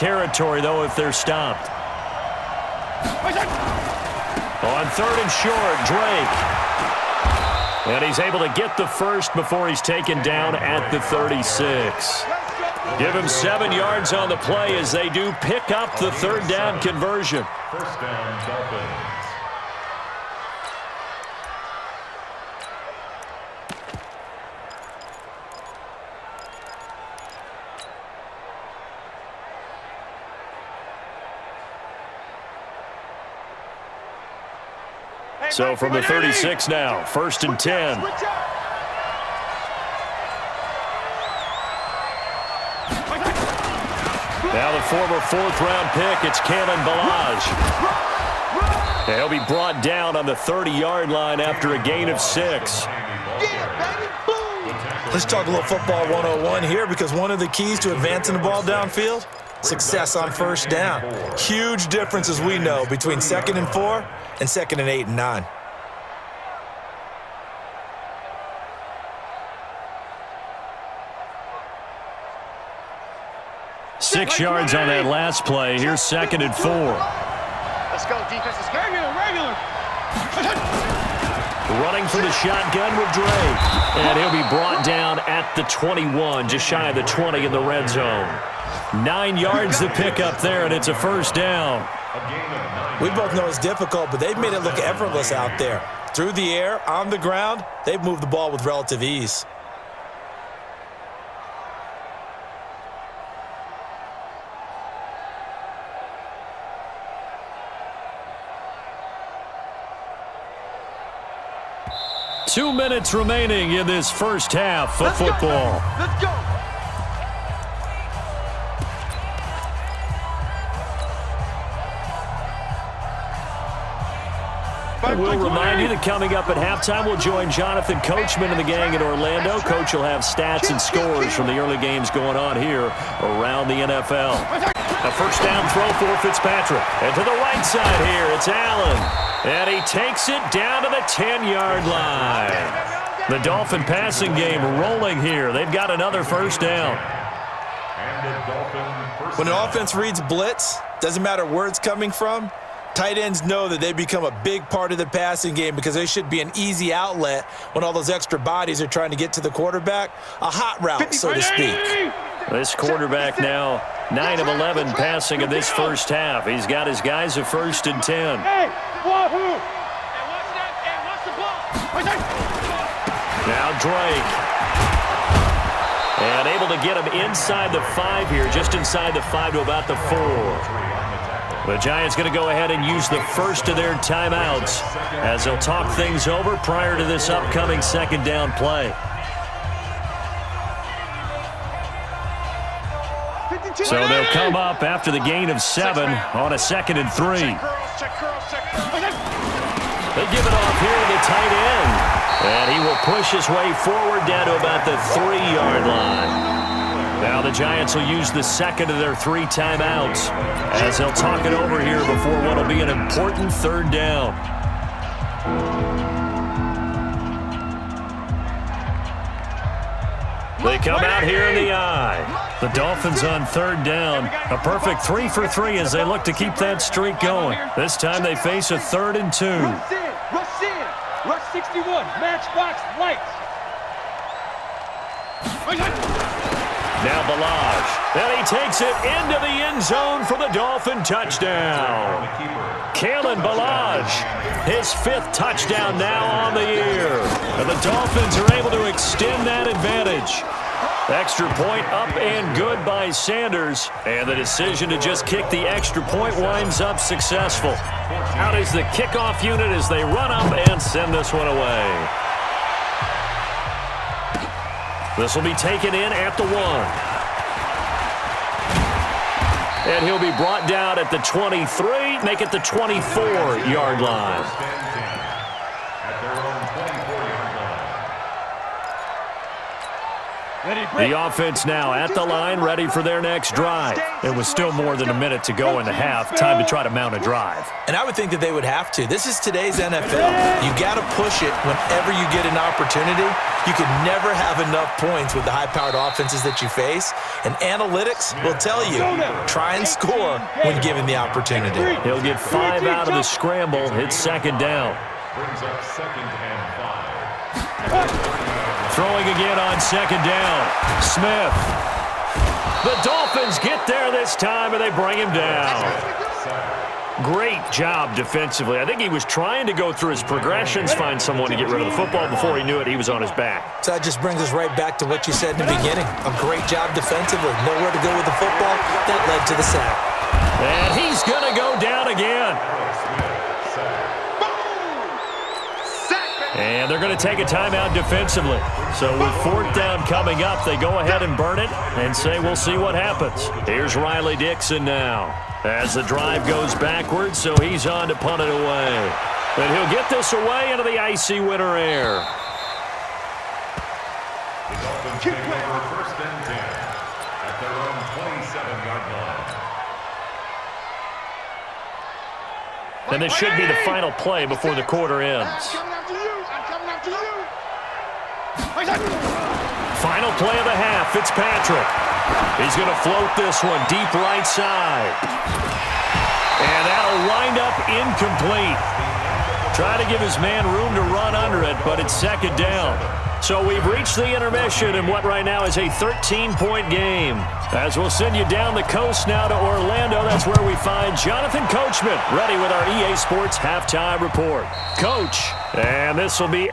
territory, though, if they're stopped. On 3rd and short, Drake. And he's able to get the first before he's taken down at the 36. Give him 7 yards on the play as they do pick up the 3rd down conversion. First down, Dolphins. So from the 36 now, 1st and 10. Now the former 4th-round pick, it's Kalen Ballage. He'll be brought down on the 30-yard line after a gain of 6. Let's talk a little football 101 here, because one of the keys to advancing the ball downfield, success on 1st down. Huge difference, as we know, between 2nd and 4 and 2nd and 8 and 9. Six yards on that last play. Here's 2nd and 4. Let's go, defense. Let's go. Regular. Running from the shotgun with Drake. And he'll be brought down at the 21, just shy of the 20 in the red zone. 9 yards to pick up there, and it's a 1st down. We both know it's difficult, but they've made it look effortless out there. Through the air, on the ground, they've moved the ball with relative ease. Two minutes remaining in this first half of football. Let's go. We'll remind you that coming up at halftime, we'll join Jonathan Coachman and the gang in Orlando. Coach will have stats and scores from the early games going on here around the NFL. A 1st down throw for Fitzpatrick. And to the right side here, it's Allen. And he takes it down to the 10-yard line. The Dolphin passing game rolling here. They've got another 1st down. When an offense reads blitz, doesn't matter where it's coming from, tight ends know that they become a big part of the passing game because they should be an easy outlet when all those extra bodies are trying to get to the quarterback. A hot route, so to speak. This quarterback now 9 of 11 passing in this first half. He's got his guys a 1st and 10. Now Drake. And able to get him inside the 5 here, just inside the 5 to about the 4. The Giants going to go ahead and use the first of their timeouts as they'll talk things over prior to this upcoming 2nd down play. So they'll come up after the gain of 7 on a 2nd and 3. They give it off here to the tight end. And he will push his way forward down to about the 3-yard line. Now the Giants will use the 2nd of their 3 timeouts as they'll talk it over here before what will be an important 3rd down. They come out here in the eye. The Dolphins on 3rd down. A perfect 3 for 3 as they look to keep that streak going. This time they face a 3rd and 2. Rush in. Rush 61. Matchbox lights. Now Ballage. And he takes it into the end zone for the Dolphin touchdown. Kalen Ballage, his 5th touchdown now on the year. And the Dolphins are able to extend that advantage. Extra point up and good by Sanders. And the decision to just kick the extra point winds up successful. Out is the kickoff unit as they run up and send this one away. This will be taken in at the 1. And he'll be brought down at the 23, make it the 24-yard line. The offense now at the line, ready for their next drive. It was still more than a minute to go in the half. Time to try to mount a drive. And I would think that they would have to. This is today's NFL. You got to push it whenever you get an opportunity. You can never have enough points with the high-powered offenses that you face. And analytics will tell you, try and score when given the opportunity. He'll get 5 out of the scramble. It's second down. Brings up 2nd and 5. Throwing again on second down. Smith. The Dolphins get there this time, and they bring him down. Great job defensively. I think he was trying to go through his progressions, find someone to get rid of the football. Before he knew it, he was on his back. So that just brings us right back to what you said in the beginning. A great job defensively. Nowhere to go with the football. That led to the sack. And he's going to go down again. And they're going to take a timeout defensively. So with 4th down coming up, they go ahead and burn it and say we'll see what happens. Here's Riley Dixon now as the drive goes backwards, so he's on to punt it away. And he'll get this away into the icy winter air. The Dolphins take over 1st and 10 at their own 27-yard line. And this should be the final play before the quarter ends. Final play of the half, Fitzpatrick. He's going to float this one deep right side. And that'll wind up incomplete. Try to give his man room to run under it, but it's second down. So we've reached the intermission in what right now is a 13-point game. As we'll send you down the coast now to Orlando, that's where we find Jonathan Coachman, ready with our EA Sports halftime report. Coach, and this will be...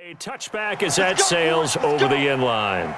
A touchback as that sails over the end line.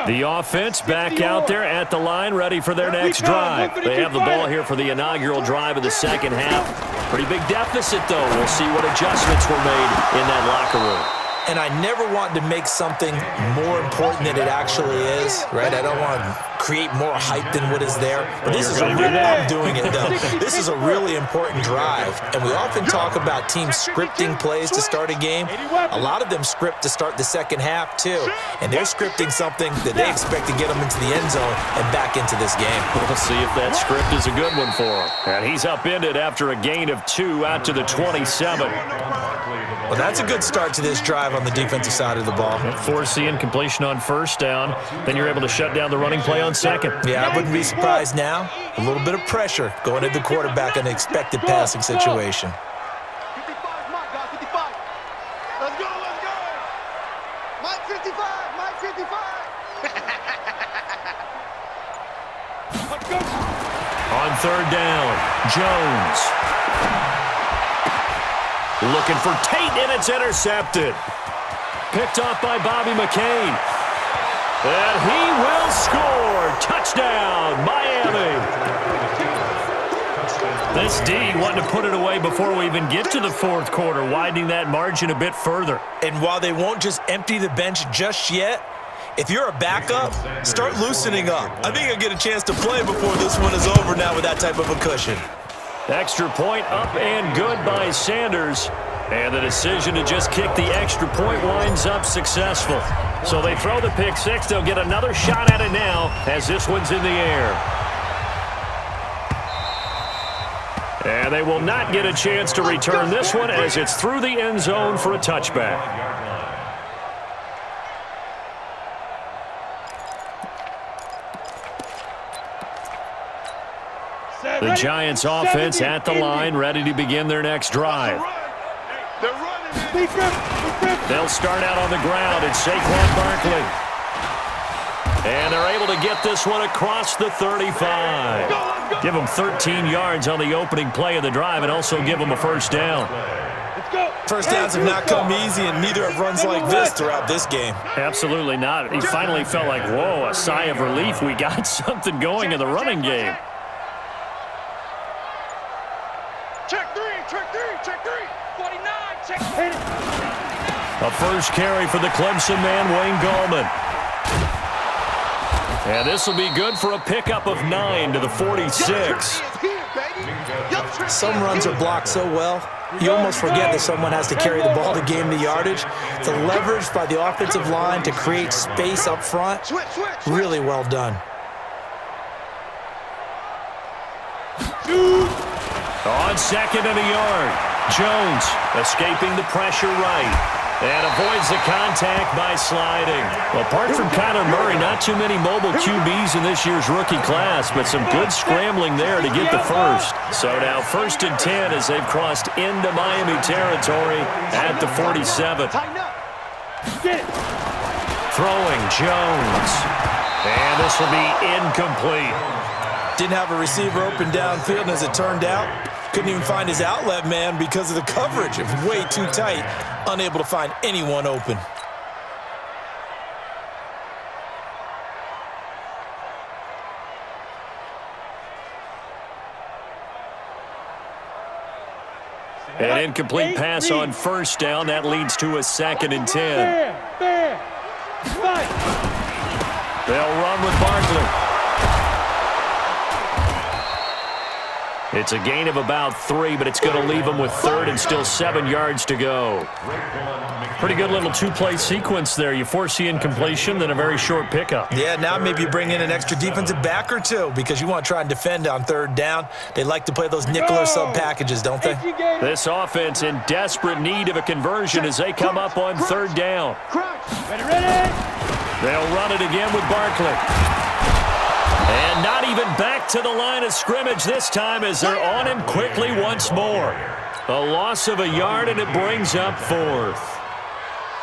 The offense back out there at the line, ready for their next drive. They have the ball here for the inaugural drive of the second half. Pretty big deficit, though. We'll see what adjustments were made in that locker room. And I never want to make something more important than it actually is, right? I don't want to create more hype than what is there. But this is a really, I'm doing it, though. This is a really important drive. And we often talk about teams scripting plays to start a game. A lot of them script to start the second half, too. And they're scripting something that they expect to get them into the end zone and back into this game. We'll see if that script is a good one for him. And he's upended after a gain of 2 out to the 27. Well, that's a good start to this drive on the defensive side of the ball. Forcing incompletion on first down. Then you're able to shut down the running play on second. Yeah, I wouldn't be surprised now. A little bit of pressure going at the quarterback in an expected passing situation. 55, Mike, guys, 55. Let's go, let's go. Mike 55, Mike 55. Let's go. On third down, Jones. Looking for Tate, and it's intercepted. Picked off by Bobby McCain. And he will score. Touchdown, Miami. This D wanting to put it away before we even get to the fourth quarter, widening that margin a bit further. And while they won't just empty the bench just yet, if you're a backup, start loosening up. I think you'll get a chance to play before this one is over now with that type of a cushion. Extra point up and good by Sanders. And the decision to just kick the extra point winds up successful. So they throw the pick six. They'll get another shot at it now as this one's in the air. And they will not get a chance to return this one as it's through the end zone for a touchback. The Giants offense at the line, ready to begin their next drive. They'll start out on the ground. It's Saquon Barkley. And they're able to get this one across the 35. Give them 13 yards on the opening play of the drive and also give them a first down. First downs have not come easy, and neither have runs like this throughout this game. Absolutely not. He finally felt like, whoa, a sigh of relief. We got something going in the running game. Check three, check three, check three. 49, check. A first carry for the Clemson man, Wayne Gallman. And this will be good for a pickup of 9 to the 46. Some runs are blocked so well, you almost forget that someone has to carry the ball to gain the yardage. The leverage by the offensive line to create space up front, really well done. On 2nd and a yard, Jones escaping the pressure right. And avoids the contact by sliding. Well, apart from Kyler Murray, not too many mobile QBs in this year's rookie class, but some good scrambling there to get the first. So now 1st and 10 as they've crossed into Miami territory at the 47. Throwing Jones. And this will be incomplete. Didn't have a receiver open downfield, and as it turned out, couldn't even find his outlet man because of the coverage. It was way too tight, unable to find anyone open. An incomplete pass on 1st down. That leads to a 2nd and 10. They'll run with Barkley. It's a gain of about 3, but it's going to leave them with 3rd and still 7 yards to go. Pretty good little two-play sequence there. You force the incompletion, then a very short pickup. Yeah, now maybe you bring in an extra defensive back or two because you want to try and defend on 3rd down. They like to play those nickel or sub packages, don't they? This offense in desperate need of a conversion as they come up on 3rd down. They'll run it again with Barkley. And not even back to the line of scrimmage this time as they're on him quickly once more. A loss of a yard, and it brings up 4th.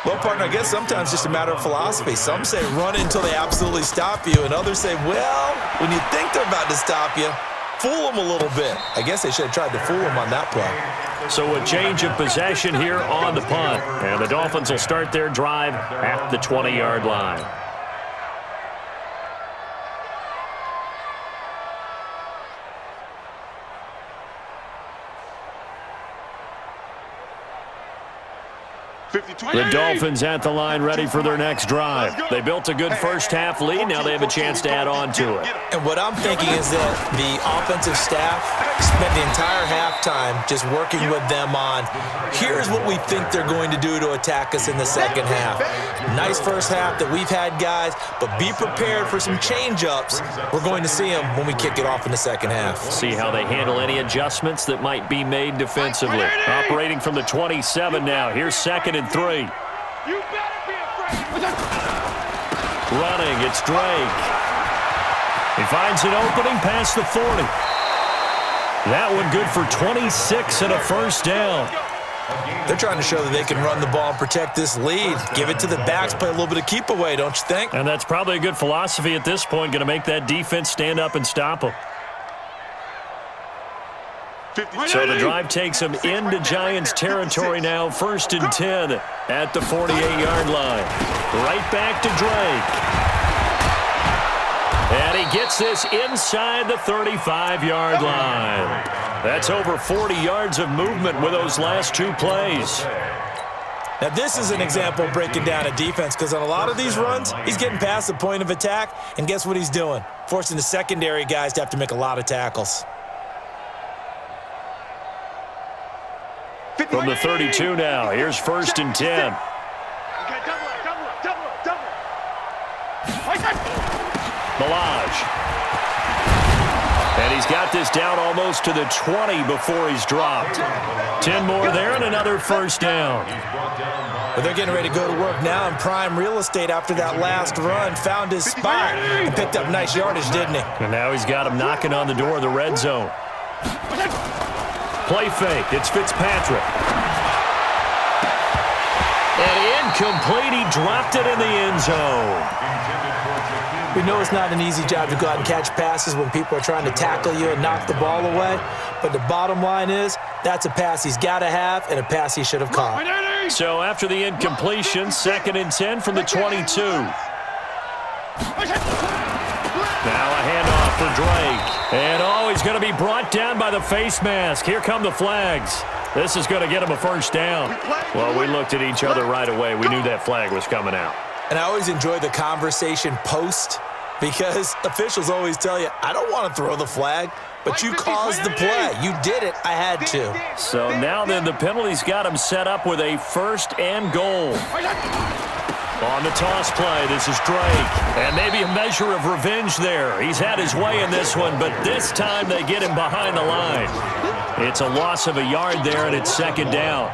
Well, partner, I guess sometimes it's just a matter of philosophy. Some say run until they absolutely stop you, and others say, well, when you think they're about to stop you, fool them a little bit. I guess they should have tried to fool them on that play. So a change of possession here on the punt. And the Dolphins will start their drive at the 20-yard line. The Dolphins at the line ready for their next drive. They built a good first-half lead. Now they have a chance to add on to it. And what I'm thinking is that the offensive staff spent the entire halftime just working with them on, here's what we think they're going to do to attack us in the second half. Nice first half that we've had, guys, but be prepared for some change-ups. We're going to see them when we kick it off in the second half. See how they handle any adjustments that might be made defensively. Operating from the 27 now. Here's 2nd and 3. You better be afraid. Running, it's Drake. He finds an opening past the 40. That one good for 26 and a first down. They're trying to show that they can run the ball and protect this lead. Give it to the backs, play a little bit of keep away, don't you think? And that's probably a good philosophy at this point, going to make that defense stand up and stop them. So the drive takes them into Giants territory now, 1st and 10 at the 48-yard line. Right back to Drake. And he gets this inside the 35-yard line. That's over 40 yards of movement with those last 2 plays. Now, this is an example of breaking down a defense because on a lot of these runs, he's getting past the point of attack, and guess what he's doing? Forcing the secondary guys to have to make a lot of tackles. From the 32 now, here's 1st and 10. Balaj. And he's got this down almost to the 20 before he's dropped. 10 more there and another first down. But they're getting ready to go to work now in prime real estate after that last run. Found his spot and picked up nice yardage, didn't he? And now he's got him knocking on the door of the red zone. Play fake. It's Fitzpatrick. And incomplete. He dropped it in the end zone. We know it's not an easy job to go out and catch passes when people are trying to tackle you and knock the ball away. But the bottom line is, that's a pass he's got to have and a pass he should have caught. So after the incompletion, 2nd and 10 from the 22. Now a handoff for Drake. And he's going to be brought down by the face mask. Here come the flags. This is going to get him a first down. Well, we looked at each other right away. We knew that flag was coming out. And I always enjoy the conversation post because officials always tell you, I don't want to throw the flag, but you caused the play. You did it. I had to. So now then the penalty's got him set up with a first and goal. On the toss play, this is Drake. And maybe a measure of revenge there. He's had his way in this one, but this time they get him behind the line. It's a loss of a yard there, and it's second down.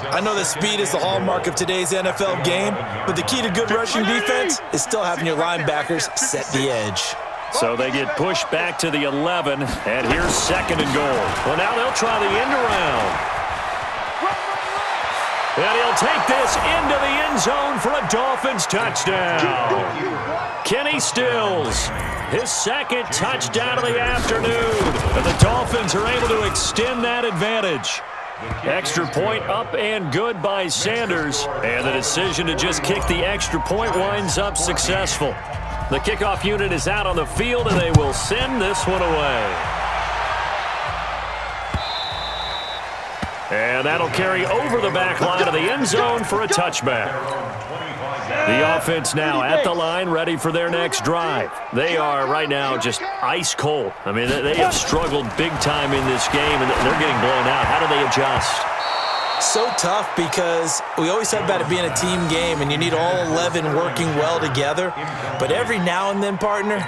I know that speed is the hallmark of today's NFL game, but the key to good rushing defense is still having your linebackers set the edge. So they get pushed back to the 11, and here's second and goal. Well, now they'll try the end around. And he'll take this into the end zone for a Dolphins touchdown. Kenny Stills, his second touchdown of the afternoon. And the Dolphins are able to extend that advantage. Extra point up and good by Sanders. And the decision to just kick the extra point winds up successful. The kickoff unit is out on the field, and they will send this one away. And that'll carry over the back line of the end zone for a touchback. The offense now at the line, ready for their next drive. They are right now just ice cold. I mean, they have struggled big time in this game, and they're getting blown out. How do they adjust? So tough because we always said about it being a team game and you need all 11 working well together. But every now and then, partner,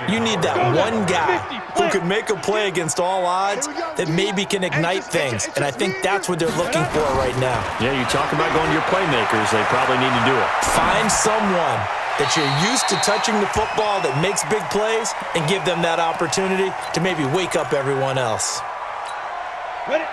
you need that one guy who can make a play against all odds that maybe can ignite things. And I think that's what they're looking for right now. Yeah, you talk about going to your playmakers. They probably need to do it. Find someone that you're used to touching the football that makes big plays and give them that opportunity to maybe wake up everyone else. Ready?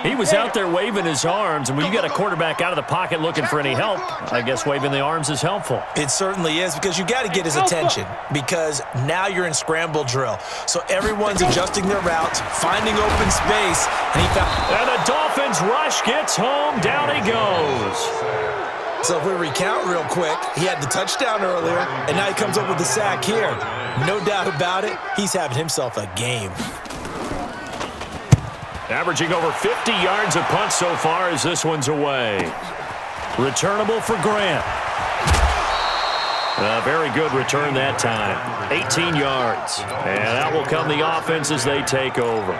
He was out there waving his arms, and when you got a quarterback out of the pocket looking for any help, I guess waving the arms is helpful. It certainly is, because you got to get his attention, because now you're in scramble drill. So everyone's adjusting their routes, finding open space, and he found... And the Dolphins rush gets home. Down he goes. So if we recount real quick, he had the touchdown earlier, and now he comes up with the sack here. No doubt about it, he's having himself a game. Averaging over 50 yards a punt so far as this one's away. Returnable for Grant. A very good return that time. 18 yards. And out will come the offense as they take over.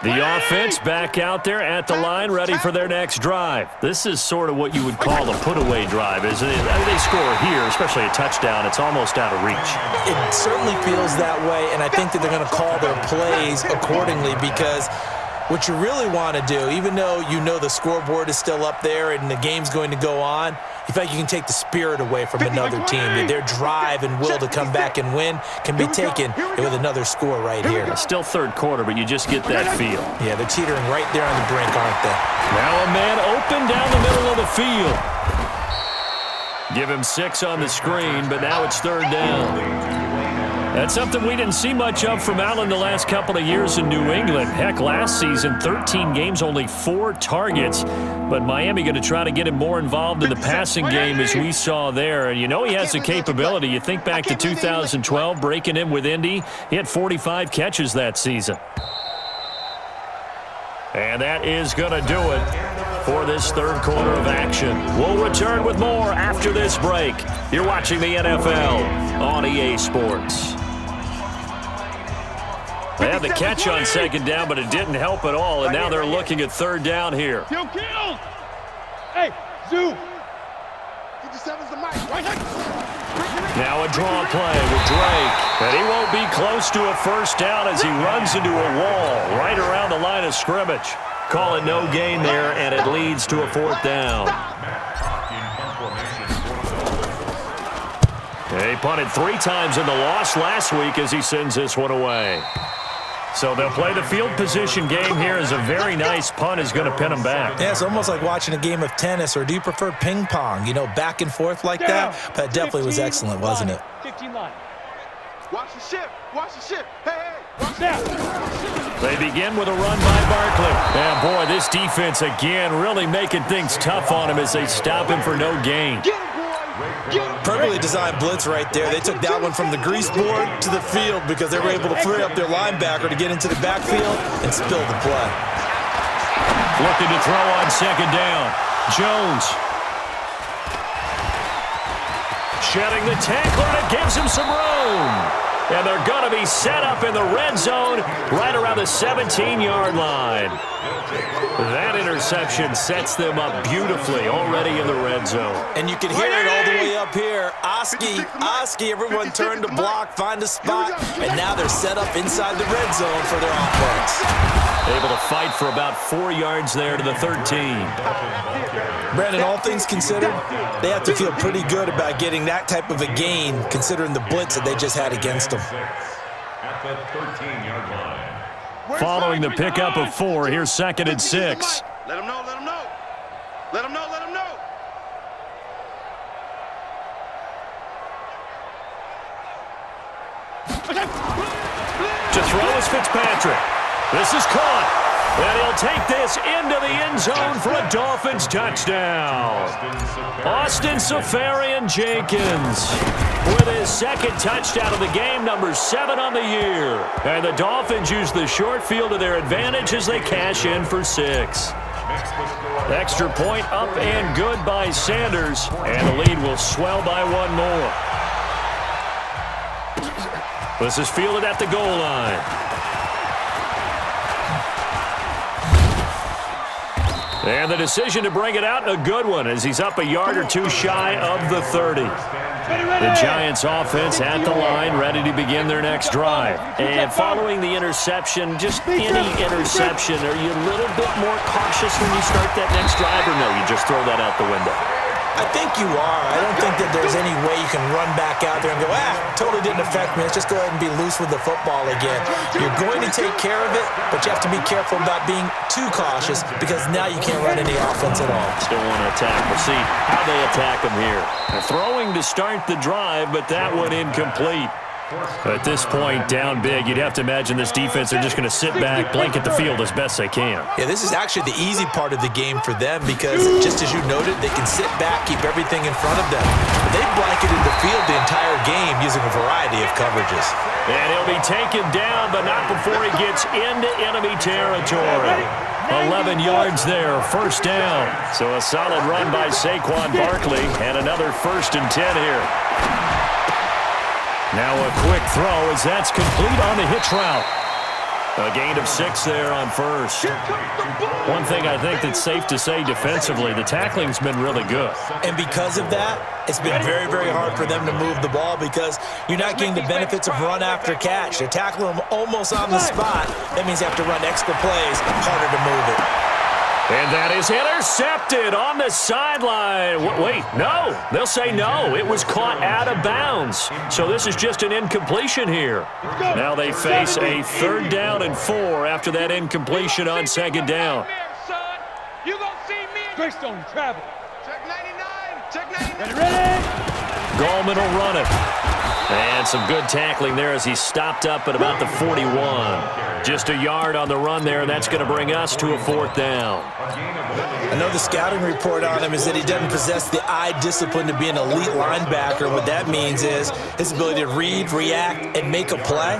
The offense back out there at the line, ready for their next drive. This is sort of what you would call a put-away drive, isn't it? I mean, they score here, especially a touchdown. It's almost out of reach. It certainly feels that way, and I think that they're going to call their plays accordingly, because what you really want to do, even though you know the scoreboard is still up there and the game's going to go on, you feel like you can take the spirit away from another team. Their drive and will to come back and win can be taken with another score right here. It's still third quarter, but you just get that feel. Yeah, they're teetering right there on the brink, aren't they? Now a man open down the middle of the field. Give him 6 on the screen, but now it's third down. That's something we didn't see much of from Allen the last couple of years in New England. Heck, last season, 13 games, only 4 targets. But Miami going to try to get him more involved in the passing game as we saw there. And you know he has the capability. You think back to 2012, breaking in with Indy. He had 45 catches that season. And that is going to do it for this third quarter of action. We'll return with more after this break. You're watching the NFL on EA Sports. They had the catch on second down, but it didn't help at all, and now they're looking at third down here. Kill! Hey, Zoo! 57's the mic. Right. Now a draw play with Drake, and he won't be close to a first down as he runs into a wall right around the line of scrimmage. Call it no gain there, and it leads to a fourth down. He punted 3 times in the loss last week as he sends this one away. So they'll play the field position game here as a very nice punt is going to pin them back. Yeah, it's almost like watching a game of tennis, or do you prefer ping pong? You know, back and forth like that? But it definitely was excellent, wasn't it? 15 line. Watch the ship. Watch the ship. Hey, watch that. They begin with a run by Barkley. And boy, this defense again really making things tough on him as they stop him for no gain. Get him, boys. Perfectly designed blitz right there. They took that one from the grease board to the field because they were able to free up their linebacker to get into the backfield and spill the play. Looking to throw on second down. Jones. Shedding the tackler, and it gives him some room. And they're going to be set up in the red zone right around the 17-yard line. That interception sets them up beautifully already in the red zone. And you can hear it all the way up here. Oski, everyone turned to block, find a spot, and now they're set up inside the red zone for their offense. Able to fight for about 4 yards there to the 13. Brandon, all things considered, they have to feel pretty good about getting that type of a gain considering the blitz that they just had against them. At the 13-yard line. Following the pickup of 4, here's 2nd and 6. Let him know, let him know. Let him know, let him know. To throw is Fitzpatrick. This is caught. And he'll take this into the end zone for a Dolphins touchdown. Austin Seferian-Jenkins with his 2nd touchdown of the game, number 7 on the year. And the Dolphins use the short field to their advantage as they cash in for 6. Extra point up and good by Sanders. And the lead will swell by 1 more. This is fielded at the goal line. And the decision to bring it out, a good one, as he's up a yard or 2 shy of the 30. The Giants offense at the line, ready to begin their next drive. And following the interception, just any interception, are you a little bit more cautious when you start that next drive, or no, you just throw that out the window? I think you are. I don't think that there's any way you can run back out there and go, totally didn't affect me. Let's just go ahead and be loose with the football again. You're going to take care of it, but you have to be careful about being too cautious because now you can't run any offense at all. Still want to attack. We'll see how they attack them here. Throwing to start the drive, but that one incomplete. At this point, down big, you'd have to imagine this defense are just going to sit back, blanket the field as best they can. Yeah, this is actually the easy part of the game for them because, just as you noted, they can sit back, keep everything in front of them. But they've blanketed the field the entire game using a variety of coverages. And he'll be taken down, but not before he gets into enemy territory. 11 yards there, 1st down. So a solid run by Saquon Barkley, and another 1st and 10 here. Now a quick throw as that's complete on the hitch route. A gain of 6 there on 1st. One thing I think that's safe to say defensively, the tackling's been really good. And because of that, it's been very, very hard for them to move the ball because you're not getting the benefits of run after catch. They're tackling them almost on the spot. That means they have to run extra plays, harder to move it. And that is intercepted on the sideline. Wait, no. They'll say no. It was caught out of bounds. So this is just an incompletion here. Now they face a 3rd down and 4 after that incompletion on 2nd down. Greystone travel. Check 99. Check 99. Ready? Gallman will run it. And some good tackling there as he stopped up at about the 41. Just a yard on the run there, and that's going to bring us to a 4th down. I know the scouting report on him is that he doesn't possess the eye discipline to be an elite linebacker. What that means is his ability to read, react, and make a play.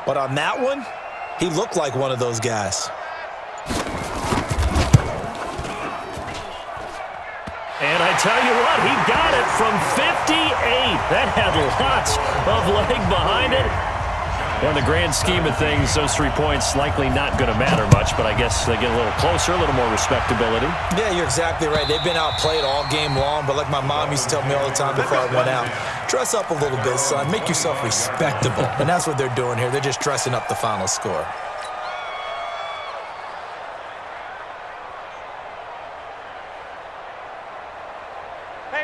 But on that one, he looked like one of those guys. And I tell you what, he got it from 58. That had lots of leg behind it. In the grand scheme of things, those 3 points likely not going to matter much, but I guess they get a little closer, a little more respectability. Yeah, you're exactly right. They've been outplayed all game long, but like my mom used to tell me all the time before I went out, dress up a little bit, son. Make yourself respectable. And that's what they're doing here. They're just dressing up the final score.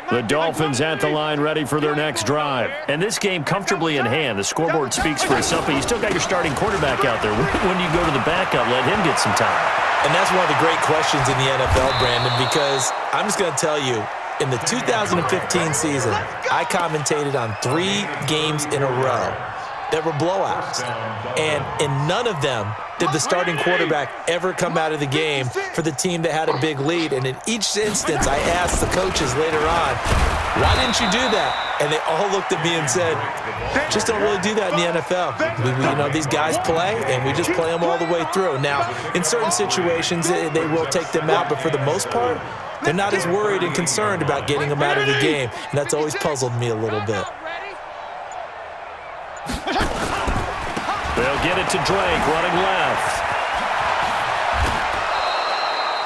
The Dolphins at the line ready for their next drive. And this game comfortably in hand. The scoreboard speaks for itself, but you still got your starting quarterback out there. When you go to the backup, let him get some time. And that's one of the great questions in the NFL, Brandon, because I'm just going to tell you, in the 2015 season, I commentated on 3 games in a row that were blowouts. And in none of them did the starting quarterback ever come out of the game for the team that had a big lead. And in each instance, I asked the coaches later on, why didn't you do that? And they all looked at me and said, just don't really do that in the NFL. These guys play, and we just play them all the way through. Now, in certain situations, they will take them out, but for the most part, they're not as worried and concerned about getting them out of the game. And that's always puzzled me a little bit. They'll get it to Drake, running left.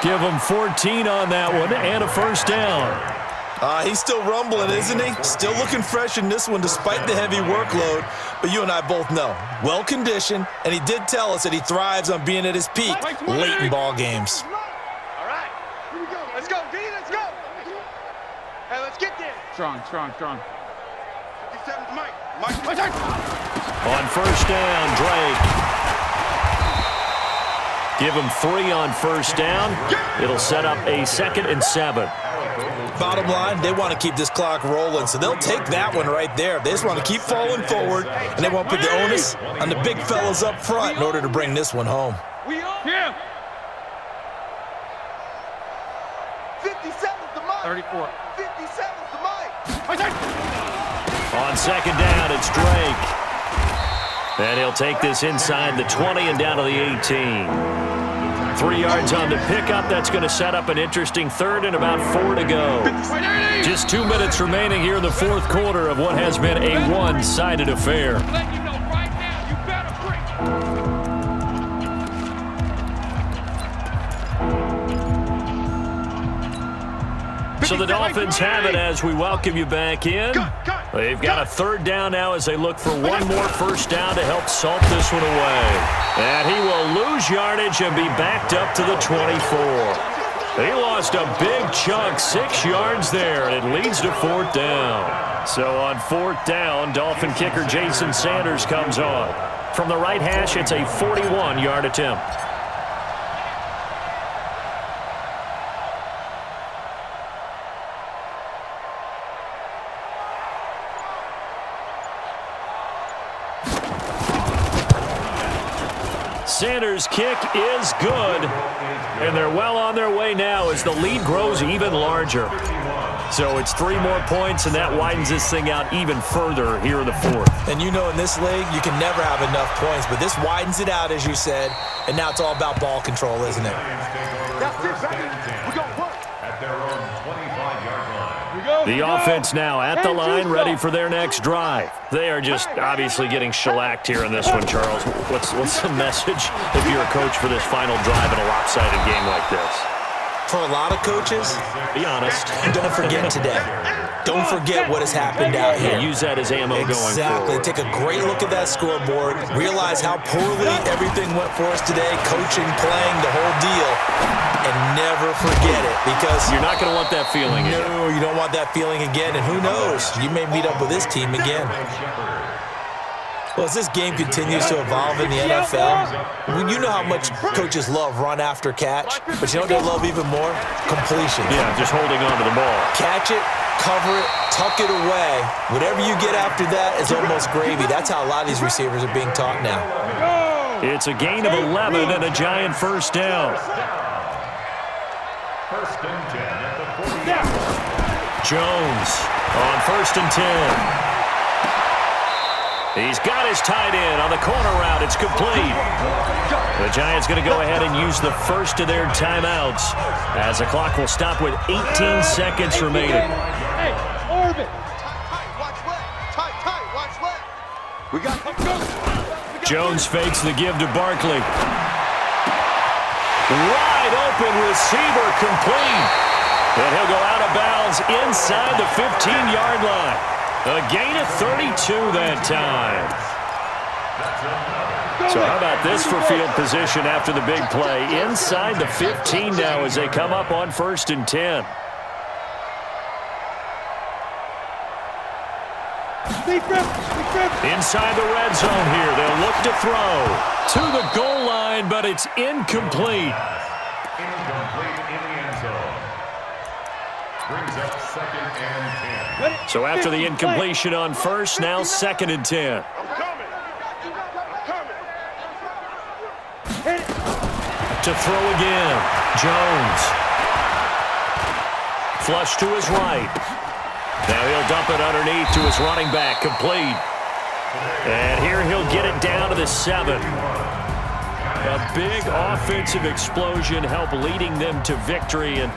Give him 14 on that one and a first down. He's still rumbling, isn't he? Still looking fresh in this one despite the heavy workload. But you and I both know, well-conditioned, and he did tell us that he thrives on being at his peak late in ball games. All right, here we go. Let's go, D, let's go. Hey, let's get there. Strong. 57 Mike. On first down, Drake. Give him 3 on first down. It'll set up a 2nd and 7. Bottom line, they want to keep this clock rolling, so they'll take that one right there. They just want to keep falling forward, and they want to put the onus on the big fellas up front in order to bring this one home. Yeah. 57's the Mike. 34. 57's the Mike. On second down, it's Drake. And he'll take this inside the 20 and down to the 18. 3 yards on the pickup. That's going to set up an interesting 3rd and about 4 to go. Just 2 minutes remaining here in the 4th quarter of what has been a one-sided affair. So the Dolphins have it as we welcome you back in. They've got a 3rd down now as they look for one more first down to help salt this one away. And he will lose yardage and be backed up to the 24. He lost a big chunk, 6 yards there, and it leads to 4th down. So on 4th down, Dolphin kicker Jason Sanders comes on. From the right hash, it's a 41-yard attempt. Sanders' kick is good, and they're well on their way now as the lead grows even larger. So it's 3 more points, and that widens this thing out even further here in the 4th. And you know in this league, you can never have enough points, but this widens it out, as you said, and now it's all about ball control, isn't it? That's it, baby. We're going to work. At their own 25-yard line. The offense now at the line, ready for their next drive. They are just obviously getting shellacked here in this one, Charles. What's the message if you're a coach for this final drive in a lopsided game like this? For a lot of coaches, Be honest. don't forget today. Don't forget what has happened out here. Use that as ammo going Exactly. forward. Take a great look at that scoreboard. Realize how poorly everything went for us today, coaching, playing, the whole deal. And never forget it, because You're not going to want that feeling again. no, you don't want that feeling again. And who knows? You may meet up with this team again. Well, as this game continues to evolve in the NFL, you know how much coaches love run after catch, but you know what they love even more? Completion. Yeah, just holding on to the ball. Catch it, cover it, tuck it away. Whatever you get after that is almost gravy. That's how a lot of these receivers are being taught now. It's a gain of 11 and a giant first down. First and 10 at the 40. Jones on first and 10. He's got his tight end on the corner route. It's complete. The Giants going to go ahead and use the first of their timeouts as the clock will stop with 18 seconds remaining. Hey, Orbit. Tight, watch left. Tight, watch left. We got Jones fakes the give to Barkley. Wide open receiver complete. And he'll go out of bounds inside the 15-yard line. A gain of 32 that time. So how about this for field position after the big play? Inside the 15 now as they come up on first and 10. Inside the red zone here. They'll look to throw to the goal line, but it's incomplete. Incomplete in the end zone. Brings up 2nd and 10. So after the incompletion on first, now 2nd and 10. To throw again. Jones. Flush to his right. Now he'll dump it underneath to his running back. Complete. And here he'll get it down to the 7. A big offensive explosion helped leading them to victory. And